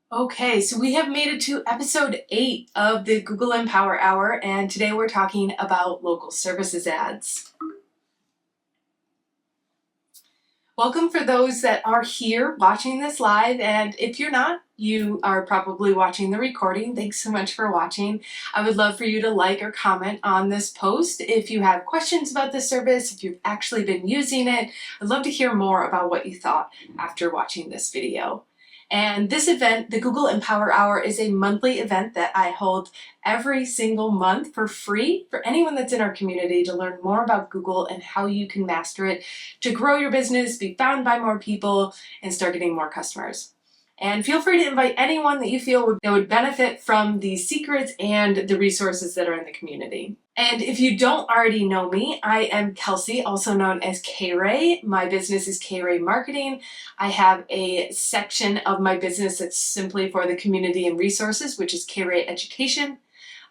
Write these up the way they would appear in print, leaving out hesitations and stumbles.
Okay, so we have made it to episode 8 of the Google Empower Hour, and today we're talking about local services ads. Welcome for those that are here watching this live, and if you're not, you are probably watching the recording. Thanks so much for watching. I would love for you to like or comment on this post if you have questions about this service, if you've actually been using it. I'd love to hear more about what you thought after watching this video. And this event, the Google Empower Hour, is a monthly event that I hold every single month for free for anyone that's in our community to learn more about Google and how you can master it to grow your business, be found by more people, and start getting more customers. And feel free to invite anyone that you feel would benefit from these secrets and the resources that are in the community. And if you don't already know me, I am Kelsey, also known as KaeRae. My business is KaeRae Marketing. I have a section of my business that's simply for the community and resources, which is KaeRae Education.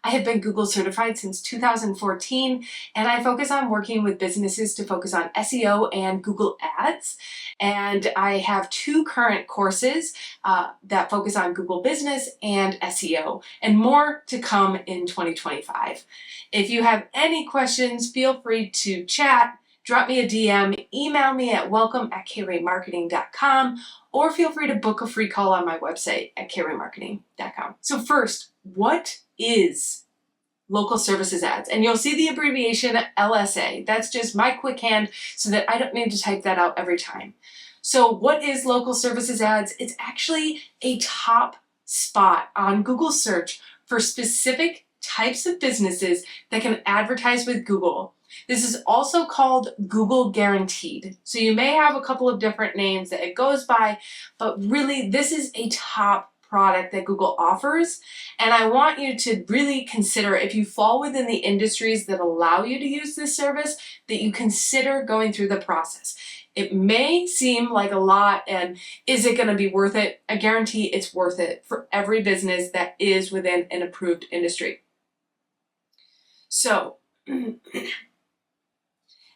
I have been Google certified since 2014, and I focus on working with businesses to focus on SEO and Google Ads. And I have 2 current courses that focus on Google Business and SEO, and more to come in 2025. If you have any questions, feel free to chat, drop me a DM, email me at welcome@KaeRaeMarketing.com, or feel free to book a free call on my website at KaeRaeMarketing.com. So first, what is local services ads? And you'll see the abbreviation LSA. That's just my quick hand so that I don't need to type that out every time. So what is local services ads? It's actually a top spot on Google search for specific types of businesses that can advertise with Google. This is also called Google Guaranteed. So you may have a couple of different names that it goes by, but really this is a top product that Google offers. And I want you to really consider, if you fall within the industries that allow you to use this service, that you consider going through the process. It may seem like a lot, and is it going to be worth it? I guarantee it's worth it for every business that is within an approved industry. So,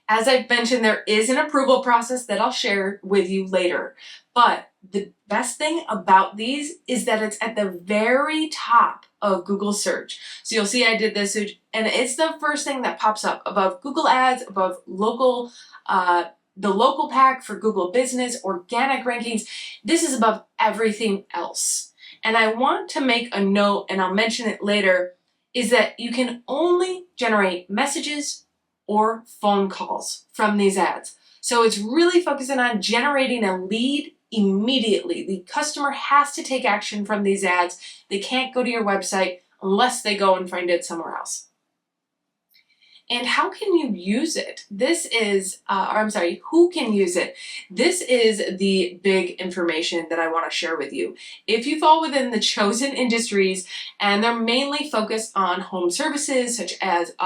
as I've mentioned, there is an approval process that I'll share with you later. But the best thing about these is that it's at the very top of Google search. So you'll see I did this, and it's the first thing that pops up above Google Ads, above local, the local pack for Google Business, organic rankings. This is above everything else. And I want to make a note, and I'll mention it later, is that you can only generate messages or phone calls from these ads. So it's really focusing on generating a lead immediately. The customer has to take action from these ads. They can't go to your website unless they go and find it somewhere else. And how can you use it? This is, who can use it? This is the big information that I want to share with you. If you fall within the chosen industries, and they're mainly focused on home services such as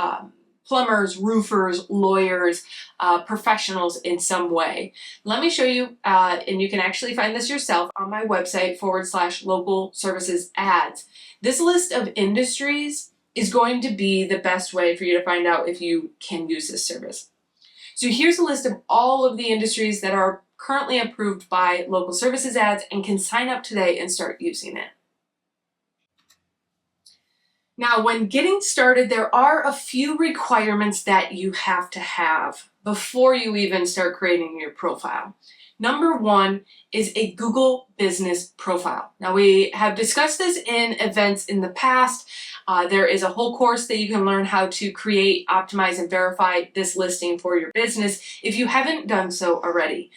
plumbers, roofers, lawyers, professionals in some way. Let me show you, and you can actually find this yourself on my website /local services ads. This list of industries is going to be the best way for you to find out if you can use this service. So here's a list of all of the industries that are currently approved by local services ads and can sign up today and start using it. Now, when getting started, there are a few requirements that you have to have before you even start creating your profile. Number 1 is a Google Business profile. Now, we have discussed this in events in the past. There is a whole course that you can learn how to create, optimize, and verify this listing for your business if you haven't done so already.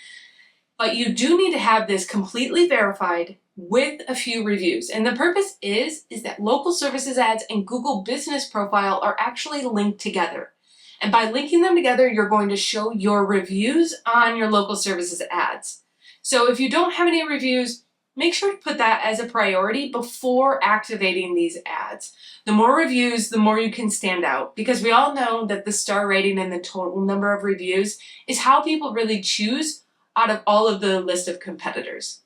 But you do need to have this completely verified with a few reviews. And the purpose is that local services ads and Google Business profile are actually linked together. And by linking them together, you're going to show your reviews on your local services ads. So if you don't have any reviews, make sure to put that as a priority before activating these ads. The more reviews, the more you can stand out, because we all know that the star rating and the total number of reviews is how people really choose out of all of the list of competitors.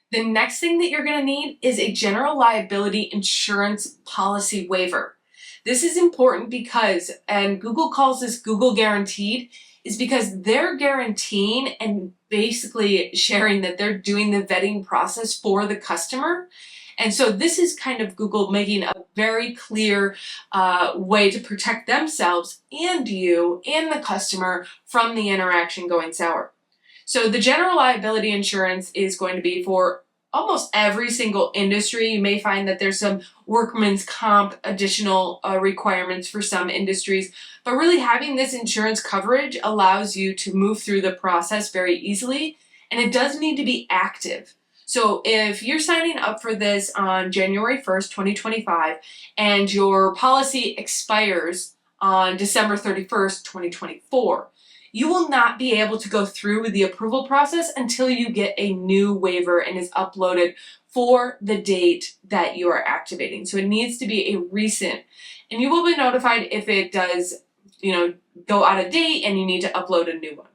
The next thing that you're going to need is a general liability insurance policy waiver. This is important because, and Google calls this Google Guaranteed, is because they're guaranteeing and basically sharing that they're doing the vetting process for the customer. And so this is kind of Google making a very clear way to protect themselves and you and the customer from the interaction going sour. So the general liability insurance is going to be for almost every single industry. You may find that there's some workman's comp additional requirements for some industries, but really having this insurance coverage allows you to move through the process very easily, and it does need to be active. So if you're signing up for this on January 1st, 2025, and your policy expires on December 31st, 2024, you will not be able to go through with the approval process until you get a new waiver and is uploaded for the date that you are activating. So it needs to be a recent, and you will be notified if it does, go out of date and you need to upload a new one.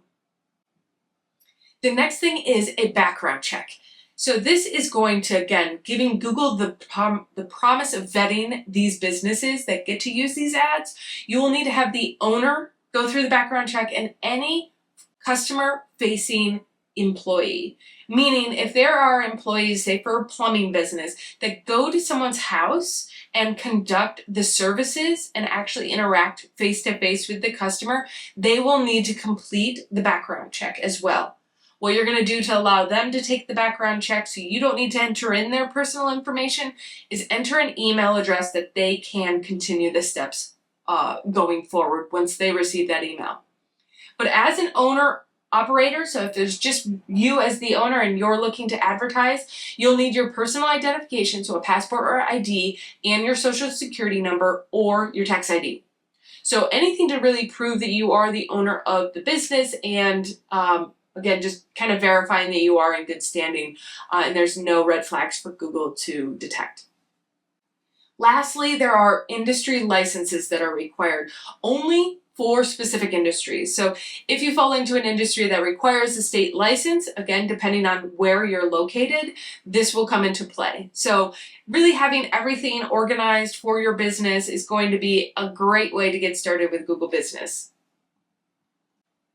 The next thing is a background check. So this is going to, again, giving Google the promise of vetting these businesses that get to use these ads. You will need to have the owner go through the background check and any customer-facing employee. Meaning, if there are employees, say for a plumbing business, that go to someone's house and conduct the services and actually interact face-to-face with the customer, they will need to complete the background check as well. What you're going to do to allow them to take the background check so you don't need to enter in their personal information is enter an email address that they can continue the steps going forward once they receive that email. But as an owner operator, so if there's just you as the owner and you're looking to advertise, you'll need your personal identification, so a passport or ID, and your social security number or your tax ID. So anything to really prove that you are the owner of the business and again, just kind of verifying that you are in good standing and there's no red flags for Google to detect. Lastly, there are industry licenses that are required only for specific industries. So if you fall into an industry that requires a state license, again, depending on where you're located, this will come into play. So really having everything organized for your business is going to be a great way to get started with Google Business.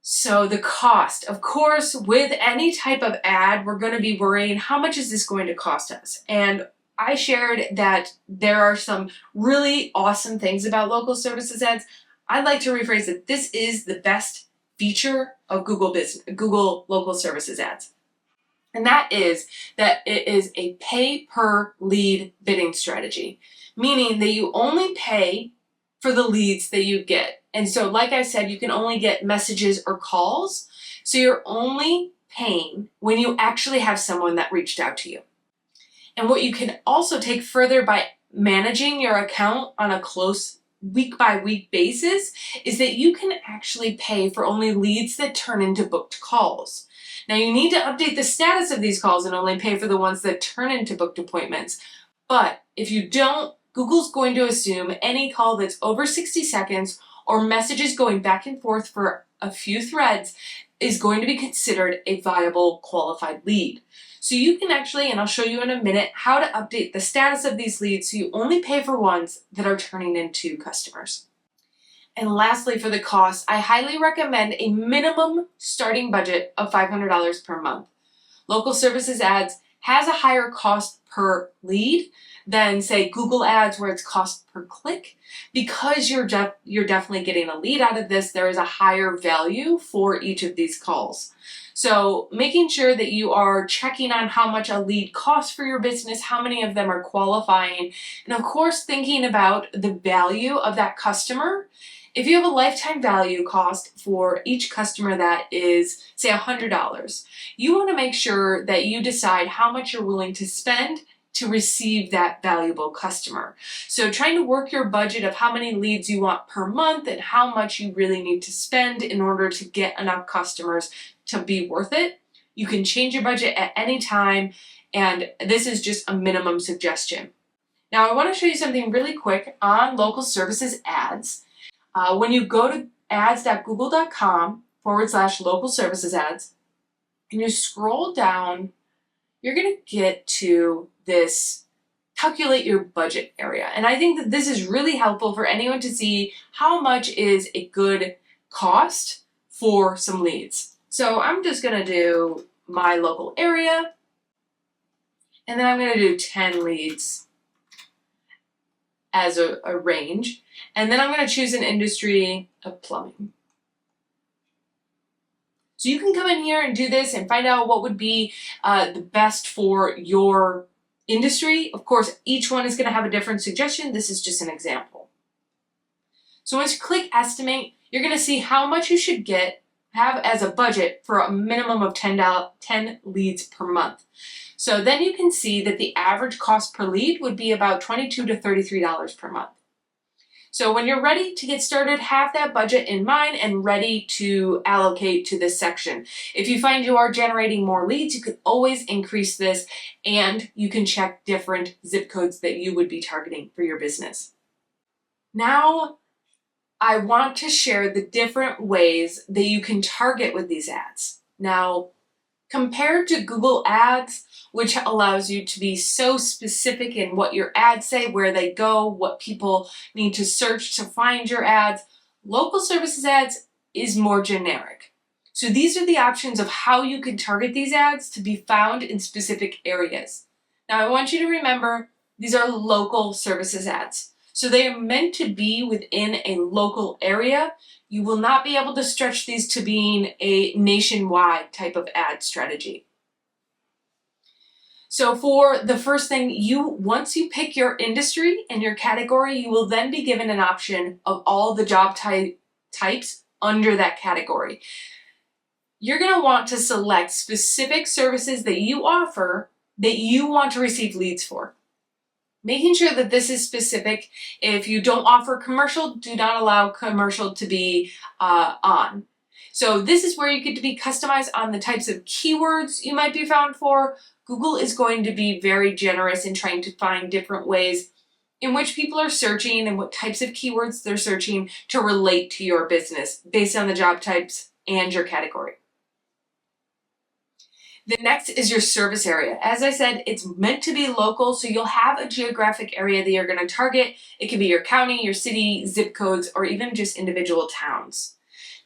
So the cost, of course, with any type of ad, we're going to be worrying, how much is this going to cost us? And I shared that there are some really awesome things about local services ads. I'd like to rephrase that this is the best feature of Google local services ads. And that is that it is a pay per lead bidding strategy, meaning that you only pay for the leads that you get. And so, like I said, you can only get messages or calls. So you're only paying when you actually have someone that reached out to you. And what you can also take further by managing your account on a close week-by-week basis is that you can actually pay for only leads that turn into booked calls. Now, you need to update the status of these calls and only pay for the ones that turn into booked appointments. But if you don't, Google's going to assume any call that's over 60 seconds or messages going back and forth for a few threads is going to be considered a viable qualified lead. So you can actually, and I'll show you in a minute, how to update the status of these leads so you only pay for ones that are turning into customers. And lastly, for the cost, I highly recommend a minimum starting budget of $500 per month. Local services ads has a higher cost per lead than, say, Google ads where it's cost per click. Because you're definitely getting a lead out of this, there is a higher value for each of these calls. So making sure that you are checking on how much a lead costs for your business, how many of them are qualifying, and of course thinking about the value of that customer. If you have a lifetime value cost for each customer that is, say, $100, you want to make sure that you decide how much you're willing to spend to receive that valuable customer. So trying to work your budget of how many leads you want per month and how much you really need to spend in order to get enough customers to be worth it. You can change your budget at any time, and this is just a minimum suggestion. Now, I want to show you something really quick on local services ads. When you go to ads.google.com/local services ads, and you scroll down, you're going to get to this calculate your budget area. And I think that this is really helpful for anyone to see how much is a good cost for some leads. So I'm just gonna do my local area, and then I'm gonna do 10 leads as a range. And then I'm gonna choose an industry of plumbing. So you can come in here and do this and find out what would be the best for your industry. Of course, each one is gonna have a different suggestion. This is just an example. So once you click estimate, you're gonna see how much you should have as a budget for a minimum of 10 leads per month. So then you can see that the average cost per lead would be about $22 to $33 per month. So when you're ready to get started, have that budget in mind and ready to allocate to this section. If you find you are generating more leads, you can always increase this, and you can check different zip codes that you would be targeting for your business. Now, I want to share the different ways that you can target with these ads. Now, compared to Google Ads, which allows you to be so specific in what your ads say, where they go, what people need to search to find your ads, local services ads is more generic. So these are the options of how you can target these ads to be found in specific areas. Now I want you to remember, these are local services ads. So they are meant to be within a local area. You will not be able to stretch these to being a nationwide type of ad strategy. So for the first thing, once you pick your industry and your category, you will then be given an option of all the job types under that category. You're going to want to select specific services that you offer that you want to receive leads for. Making sure that this is specific. If you don't offer commercial, do not allow commercial to be on. So this is where you get to be customized on the types of keywords you might be found for. Google is going to be very generous in trying to find different ways in which people are searching and what types of keywords they're searching to relate to your business based on the job types and your category. The next is your service area. As I said, it's meant to be local, so you'll have a geographic area that you're going to target. It can be your county, your city, zip codes, or even just individual towns.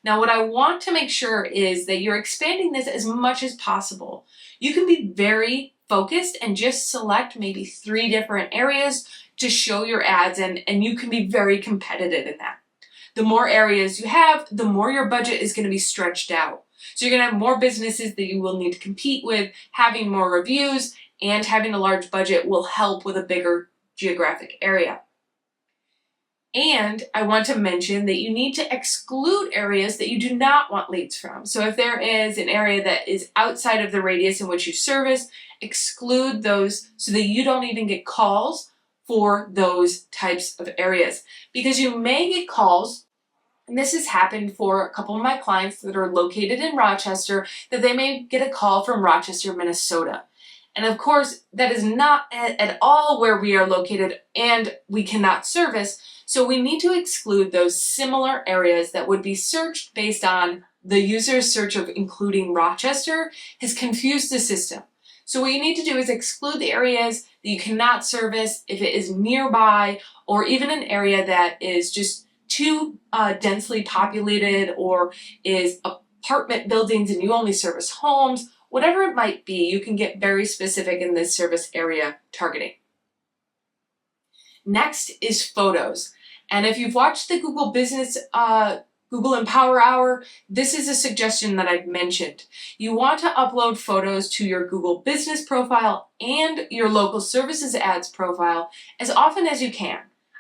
Now, what I want to make sure is that you're expanding this as much as possible. You can be very focused and just select maybe 3 different areas to show your ads, and you can be very competitive in that. The more areas you have, the more your budget is going to be stretched out. So you're going to have more businesses that you will need to compete with. Having more reviews and having a large budget will help with a bigger geographic area. And I want to mention that you need to exclude areas that you do not want leads from. So if there is an area that is outside of the radius in which you service, exclude those so that you don't even get calls for those types of areas. Because you may get calls, and this has happened for a couple of my clients that are located in Rochester, that they may get a call from Rochester, Minnesota. And of course, that is not at all where we are located and we cannot service. So we need to exclude those similar areas that would be searched based on the user's search of including Rochester has confused the system. So what you need to do is exclude the areas that you cannot service if it is nearby, or even an area that is just too densely populated or is apartment buildings and you only service homes. Whatever it might be, you can get very specific in this service area targeting. Next is photos. And if you've watched the Google Business, Google Empower Hour, this is a suggestion that I've mentioned. You want to upload photos to your Google Business profile and your local services ads profile as often as you can.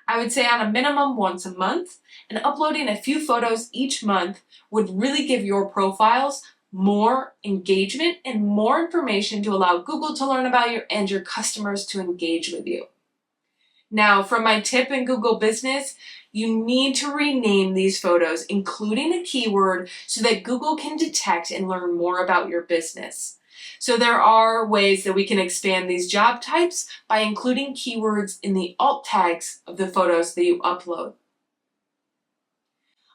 I would say on a minimum once a month, and uploading a few photos each month would really give your profiles more engagement and more information to allow Google to learn about you and your customers to engage with you. Now, from my tip in Google Business, you need to rename these photos, including a keyword, so that Google can detect and learn more about your business. So there are ways that we can expand these job types by including keywords in the alt tags of the photos that you upload.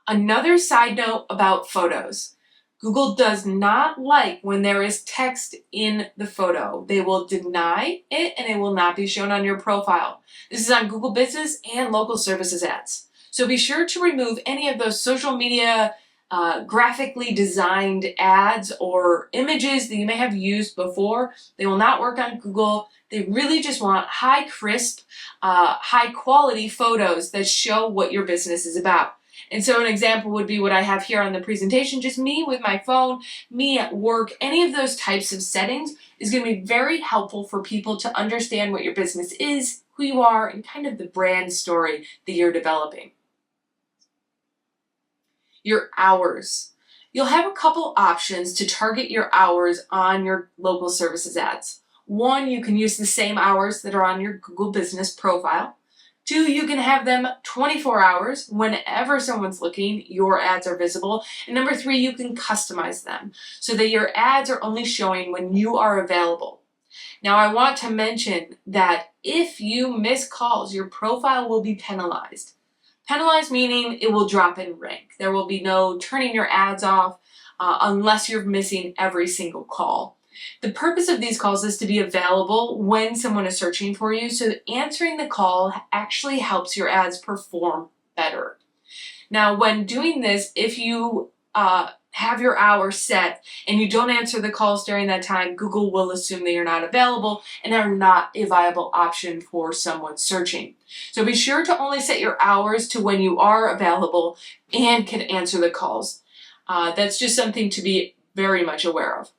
Another side note about photos. Google does not like when there is text in the photo. They will deny it and it will not be shown on your profile. This is on Google Business and local services ads. So be sure to remove any of those social media graphically designed ads or images that you may have used before. They will not work on Google. They really just want high crisp, high quality photos that show what your business is about. And so an example would be what I have here on the presentation, just me with my phone, me at work. Any of those types of settings is going to be very helpful for people to understand what your business is, who you are, and kind of the brand story that you're developing. Your hours. You'll have a couple options to target your hours on your local services ads. One, you can use the same hours that are on your Google business profile. Two, you can have them 24 hours. Whenever someone's looking, your ads are visible. And number three, you can customize them so that your ads are only showing when you are available. Now, I want to mention that if you miss calls, your profile will be penalized. Penalized meaning it will drop in rank. There will be no turning your ads off unless you're missing every single call. The purpose of these calls is to be available when someone is searching for you, so answering the call actually helps your ads perform better. Now, when doing this, if you have your hours set and you don't answer the calls during that time, Google will assume that you're not available and are not a viable option for someone searching. So be sure to only set your hours to when you are available and can answer the calls. That's just something to be very much aware of.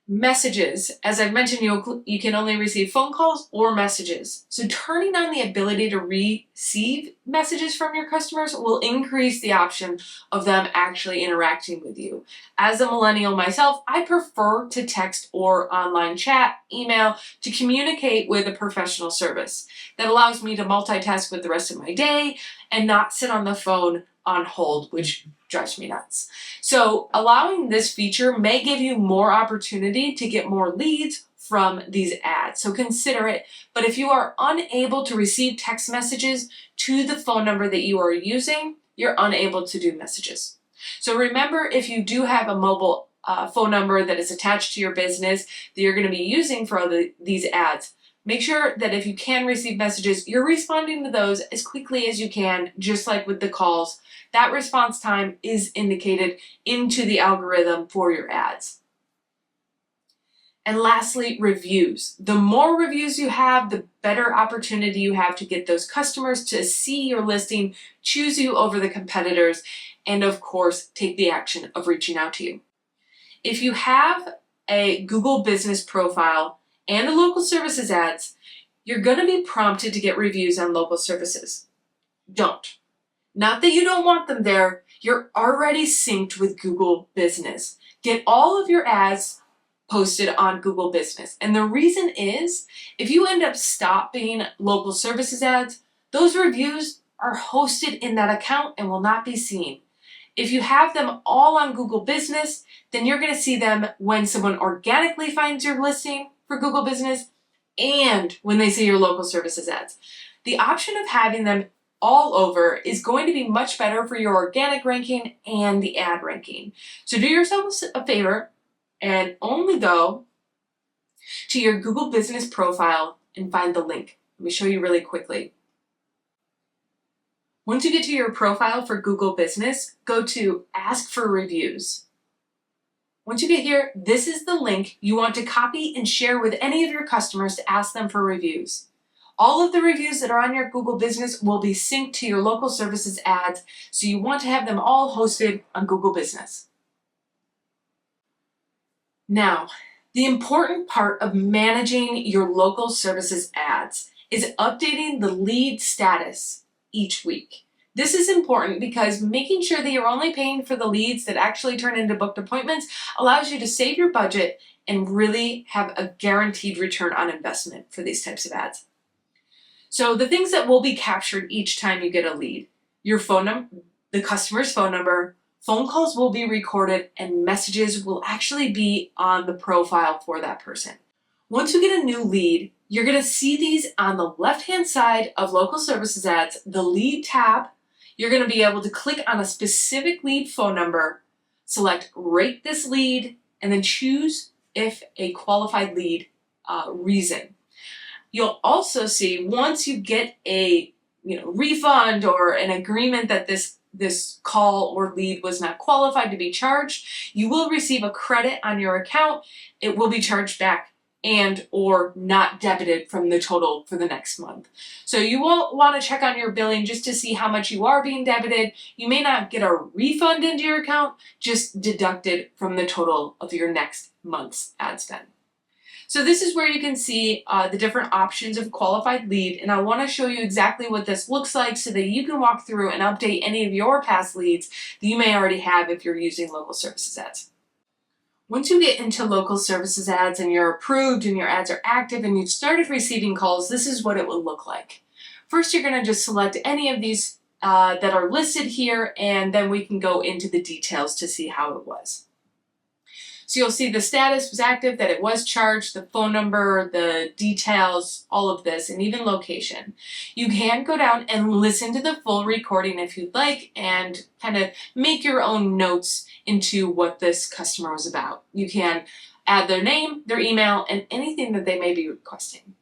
Messages. As I've mentioned, you can only receive phone calls or messages. So turning on the ability to receive messages from your customers will increase the option of them actually interacting with you. As a millennial myself, I prefer to text or online chat, email, to communicate with a professional service. That allows me to multitask with the rest of my day and not sit on the phone on hold, which drives me nuts. So allowing this feature may give you more opportunity to get more leads from these ads. So consider it. But if you are unable to receive text messages to the phone number that you are using, you're unable to do messages. So remember, if you do have a mobile phone number that is attached to your business that you're going to be using for these ads, make sure that if you can receive messages, you're responding to those as quickly as you can, just like with the calls. That response time is indicated into the algorithm for your ads. And lastly, reviews. The more reviews you have, the better opportunity you have to get those customers to see your listing, choose you over the competitors, and of course, take the action of reaching out to you. If you have a Google business profile and a local services ads, you're going to be prompted to get reviews on local services. Don't. Not that you don't want them there, you're already synced with Google Business. Get all of your ads posted on Google Business. And the reason is, if you end up stopping local services ads, those reviews are hosted in that account and will not be seen. If you have them all on Google Business, then you're going to see them when someone organically finds your listing for Google Business and when they see your local services ads. The option of having them all over is going to be much better for your organic ranking and the ad ranking. So do yourself a favor and only go to your Google Business profile and find the link. Let me show you really quickly. Once you get to your profile for Google Business, go to Ask for Reviews. Once you get here, this is the link you want to copy and share with any of your customers to ask them for reviews. All of the reviews that are on your Google Business will be synced to your local services ads, so you want to have them all hosted on Google Business. Now, the important part of managing your local services ads is updating the lead status each week. This is important because making sure that you're only paying for the leads that actually turn into booked appointments allows you to save your budget and really have a guaranteed return on investment for these types of ads. So the things that will be captured each time you get a lead: your phone number, the customer's phone number, phone calls will be recorded, and messages will actually be on the profile for that person. Once you get a new lead, you're going to see these on the left-hand side of local services ads, the lead tab. You're going to be able to click on a specific lead phone number, select rate this lead, and then choose if a qualified lead reason. You'll also see once you get a refund or an agreement that this this call or lead was not qualified to be charged, you will receive a credit on your account. It will be charged back and or not debited from the total for the next month. So you will want to check on your billing just to see how much you are being debited. You may not get a refund into your account, just deducted from the total of your next month's ad spend. So this is where you can see the different options of qualified lead, and I want to show you exactly what this looks like so that you can walk through and update any of your past leads that you may already have if you're using local services ads. Once you get into local services ads and you're approved and your ads are active and you've started receiving calls, this is what it will look like. First, you're going to just select any of these that are listed here, and then we can go into the details to see how it was. So you'll see the status was active, that it was charged, the phone number, the details, all of this, and even location. You can go down and listen to the full recording if you'd like and kind of make your own notes into what this customer was about. You can add their name, their email, and anything that they may be requesting.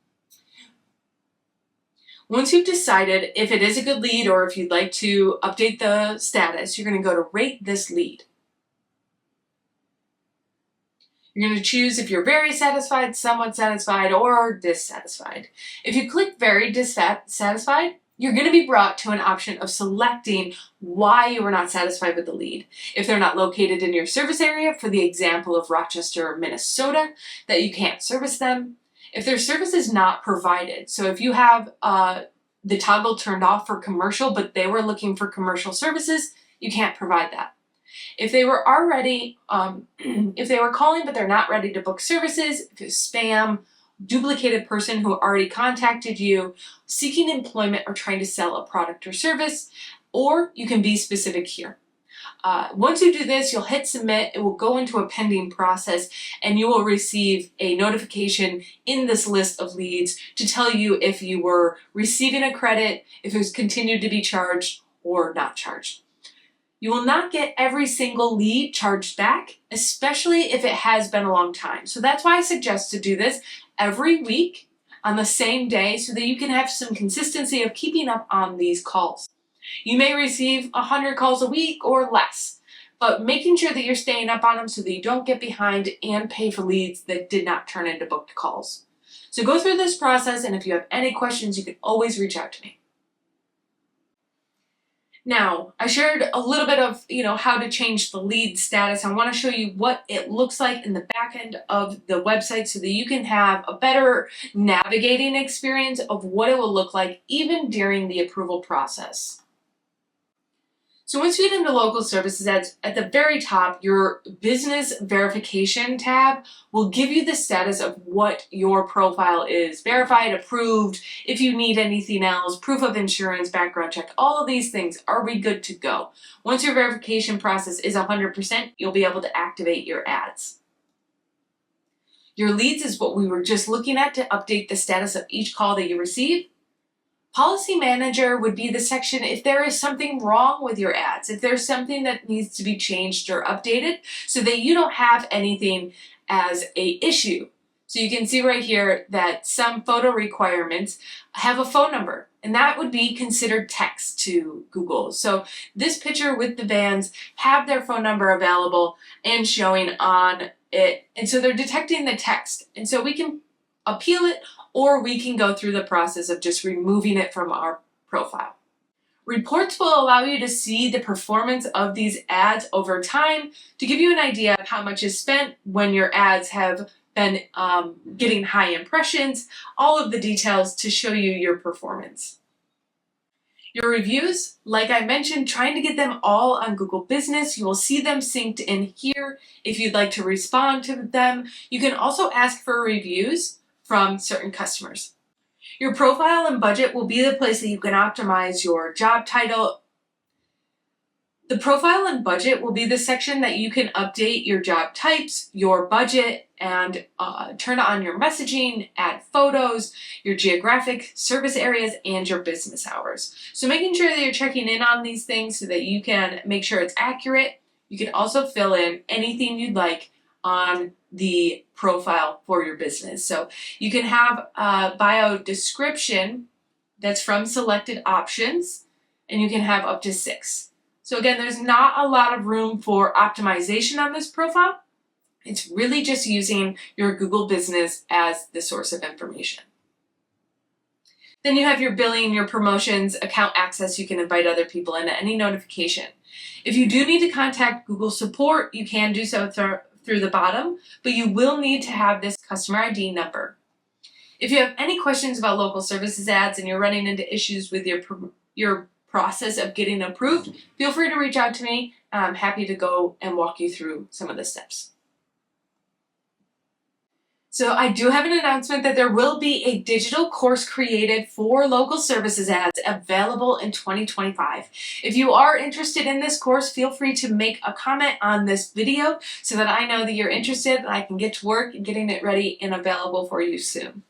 Once you've decided if it is a good lead or if you'd like to update the status, you're going to go to rate this lead. You're going to choose if you're very satisfied, somewhat satisfied, or dissatisfied. If you click very dissatisfied, you're going to be brought to an option of selecting why you were not satisfied with the lead. If they're not located in your service area, for the example of Rochester, Minnesota, that you can't service them. If their service is not provided, so if you have the toggle turned off for commercial, but they were looking for commercial services, you can't provide that. If they were already, if they were calling but they're not ready to book services, if it's spam, duplicated person who already contacted you, seeking employment or trying to sell a product or service, or you can be specific here. Once you do this, you'll hit submit, it will go into a pending process, and you will receive a notification in this list of leads to tell you if you were receiving a credit, if it was continued to be charged or not charged. You will not get every single lead charged back, especially if it has been a long time. So that's why I suggest to do this every week on the same day so that you can have some consistency of keeping up on these calls. You may receive 100 calls a week or less, but making sure that you're staying up on them so that you don't get behind and pay for leads that did not turn into booked calls. So go through this process, and if you have any questions, you can always reach out to me. Now, I shared a little bit of, how to change the lead status. I want to show you what it looks like in the back end of the website so that you can have a better navigating experience of what it will look like even during the approval process. So once you get into local services ads, at the very top, your business verification tab will give you the status of what your profile is, verified, approved, if you need anything else, proof of insurance, background check, all of these things. Are we good to go? Once your verification process is 100%, you'll be able to activate your ads. Your leads is what we were just looking at to update the status of each call that you receive. Policy Manager would be the section if there is something wrong with your ads, if there's something that needs to be changed or updated so that you don't have anything as a issue. So you can see right here that some photo requirements have a phone number, and that would be considered text to Google. So this picture with the bands have their phone number available and showing on it, and so they're detecting the text, and so we can appeal it, or we can go through the process of just removing it from our profile. Reports will allow you to see the performance of these ads over time to give you an idea of how much is spent when your ads have been getting high impressions, all of the details to show you your performance. Your reviews, like I mentioned, trying to get them all on Google Business. You will see them synced in here. If you'd like to respond to them, you can also ask for reviews from certain customers. Your profile and budget will be the place that you can optimize your job title. The profile and budget will be the section that you can update your job types, your budget, and turn on your messaging, add photos, your geographic service areas, and your business hours. So making sure that you're checking in on these things so that you can make sure it's accurate. You can also fill in anything you'd like on the profile for your business. So you can have a bio description that's from selected options, and you can have up to 6. So again, there's not a lot of room for optimization on this profile. It's really just using your Google business as the source of information. Then you have your billing, your promotions, account access. You can invite other people into any notification. If you do need to contact Google support, you can do so through the bottom, but you will need to have this customer ID number. If you have any questions about local services ads and you're running into issues with your process of getting approved, feel free to reach out to me. I'm happy to go and walk you through some of the steps. So I do have an announcement that there will be a digital course created for local services ads available in 2025. If you are interested in this course, feel free to make a comment on this video so that I know that you're interested and I can get to work getting it ready and available for you soon.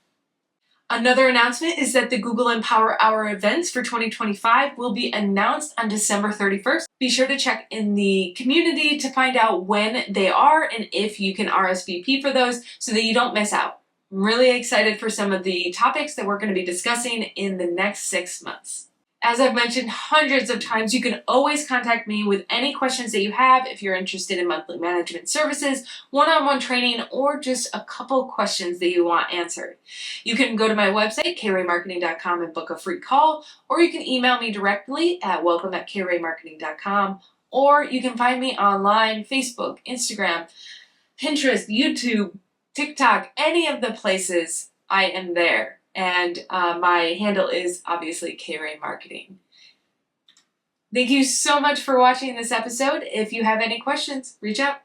Another announcement is that the Google Empower Hour events for 2025 will be announced on December 31st. Be sure to check in the community to find out when they are and if you can RSVP for those so that you don't miss out. I'm really excited for some of the topics that we're going to be discussing in the next 6 months. As I've mentioned hundreds of times, you can always contact me with any questions that you have if you're interested in monthly management services, one-on-one training, or just a couple questions that you want answered. You can go to my website, KaeRaeMarketing.com, and book a free call, or you can email me directly at welcome@KaeRaeMarketing.com, or you can find me online, Facebook, Instagram, Pinterest, YouTube, TikTok, any of the places I am there. And my handle is obviously KaeRae Marketing. Thank you so much for watching this episode. If you have any questions, reach out.